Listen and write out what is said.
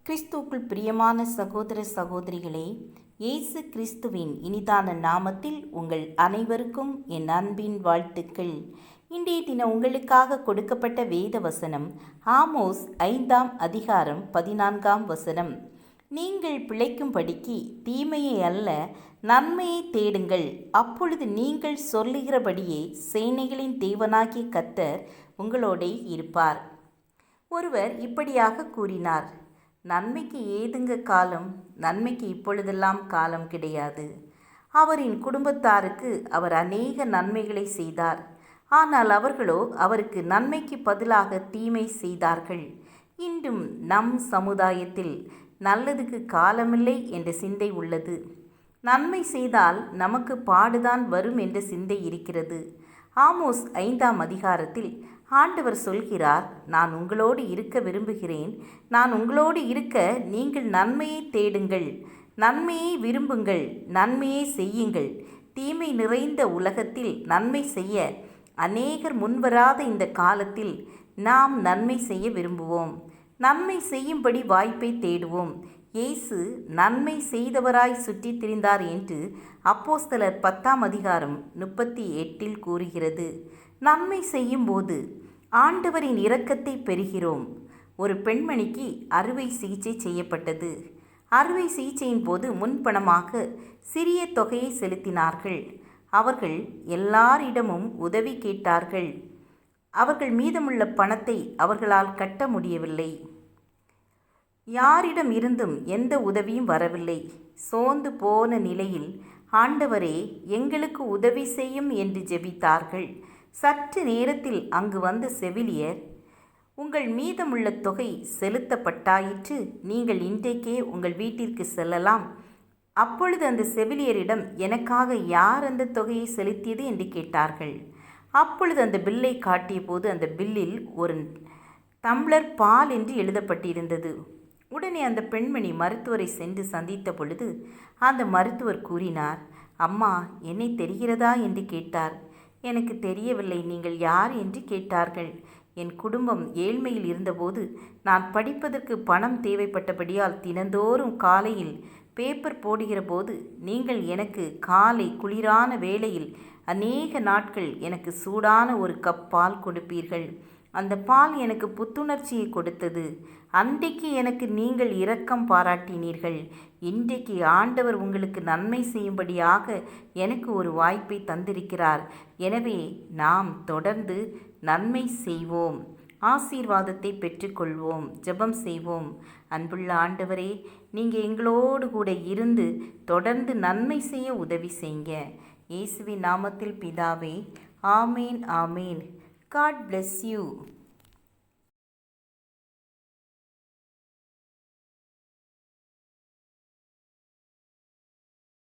கிறிஸ்துவுக்குள் பிரியமான சகோதர சகோதரிகளே, இயேசு கிறிஸ்துவின் இனிதான நாமத்தில் உங்கள் அனைவருக்கும் என் அன்பின் வாழ்த்துக்கள். இன்றைய தினம் உங்களுக்காக கொடுக்கப்பட்ட வேத வசனம் ஆமோஸ் 5ஆம் அதிகாரம் 14ஆம் வசனம். நீங்கள் பிழைக்கும்படிக்கு தீமையை அல்ல நன்மையை தேடுங்கள், அப்பொழுது நீங்கள் சொல்லுகிறபடியே சேனைகளின் தேவனாகிய கர்த்தர் உங்களோடே இருப்பார். ஒருவர் இப்படியாக கூறினார், நன்மைக்கு ஏதுங்க காலம், நன்மைக்கு இப்பொழுதெல்லாம் காலம் கிடையாது. அவரின் குடும்பத்தாருக்கு அவர் அநேக நன்மைகளை செய்தார். ஆனால் அவர்களோ அவருக்கு நன்மைக்கு பதிலாக தீமை செய்தார்கள். இன்றும் நம் சமுதாயத்தில் நல்லதுக்கு காலமில்லை என்ற சிந்தை உள்ளது. நன்மை செய்தால் நமக்கு பாடுதான் வரும் என்ற சிந்தை இருக்கிறது. ஆமோஸ் 5ஆம் அதிகாரத்தில் ஆண்டவர் சொல்கிறார், நான் உங்களோடு இருக்க விரும்புகிறேன். நான் உங்களோடு இருக்க நீங்கள் நன்மையை தேடுங்கள், நன்மையை விரும்புங்கள், நன்மையை செய்யுங்கள். தீமை நிறைந்த உலகத்தில் நன்மை செய்ய அநேகர் முன்வராத இந்த காலத்தில் நாம் நன்மை செய்ய விரும்புவோம். நன்மை செய்யும்படி வாய்ப்பை தேடுவோம். இயேசு நன்மை செய்தவராய் சுற்றி திரிந்தார் என்று அப்போஸ்தலர் 10ஆம் அதிகாரம் 38 கூறுகிறது. நன்மை செய்யும்போது ஆண்டவரின் இரக்கத்தை பெறுகிறோம். ஒரு பெண்மணிக்கு அறுவை சிகிச்சை செய்யப்பட்டது. அறுவை சிகிச்சையின் போது முன்பணமாக சிறிய தொகையை செலுத்தினார்கள். அவர்கள் எல்லாரிடமும் உதவி கேட்டார்கள். அவர்கள் மீதமுள்ள பணத்தை அவர்களால் கட்ட முடியவில்லை. யாரிடம் இருந்தும் எந்த உதவியும் வரவில்லை. சோர்ந்து போன நிலையில், ஆண்டவரே எங்களுக்கு உதவி செய்யும் என்று ஜெபித்தார்கள். சற்று நேரத்தில் அங்கு வந்த செவிலியர், உங்கள் மீதமுள்ள தொகை செலுத்தப்பட்டாயிற்று, நீங்கள் இன்றைக்கே உங்கள் வீட்டிற்கு செல்லலாம். அப்பொழுது அந்த செவிலியரிடம், எனக்காக யார் அந்த தொகையை செலுத்தியது என்று கேட்டார்கள். அப்பொழுது அந்த பில்லை காட்டிய போது அந்த பில்லில் ஒரு டம்ளர் பால் என்று எழுதப்பட்டிருந்தது. உடனே அந்த பெண்மணி மருத்துவரை சென்று சந்தித்த பொழுது அந்த மருத்துவர் கூறினார், அம்மா, என்னை தெரிகிறதா என்று கேட்டார். எனக்கு தெரியவில்லை, நீங்கள் யார் என்று கேட்டார்கள். என் குடும்பம் ஏழ்மையில் இருந்தபோது நான் படிப்பதற்கு பணம் தேவைப்பட்டபடியால் தினந்தோறும் காலையில் பேப்பர் போடுகிற போது நீங்கள் எனக்கு காலை குளிரான வேளையில் அநேக நாட்கள் எனக்கு சூடான ஒரு கப் பால் கொடுப்பீர்கள். அந்த பால் எனக்கு புத்துணர்ச்சியை கொடுத்தது. அன்றைக்கு எனக்கு நீங்கள் இரக்கம் பாராட்டினீர்கள். இன்றைக்கு ஆண்டவர் உங்களுக்கு நன்மை செய்யும்படியாக எனக்கு ஒரு வாய்ப்பை தந்திருக்கிறார். எனவே நாம் தொடர்ந்து நன்மை செய்வோம், ஆசீர்வாதத்தை பெற்றுக்கொள்வோம், ஜெபம் செய்வோம். அன்புள்ள ஆண்டவரே, நீங்கள் எங்களோடு கூட இருந்து தொடர்ந்து நன்மை செய்ய உதவி செய்யுங்க. இயேசுவின் நாமத்தில் பிதாவே, ஆமேன், ஆமேன். God bless you.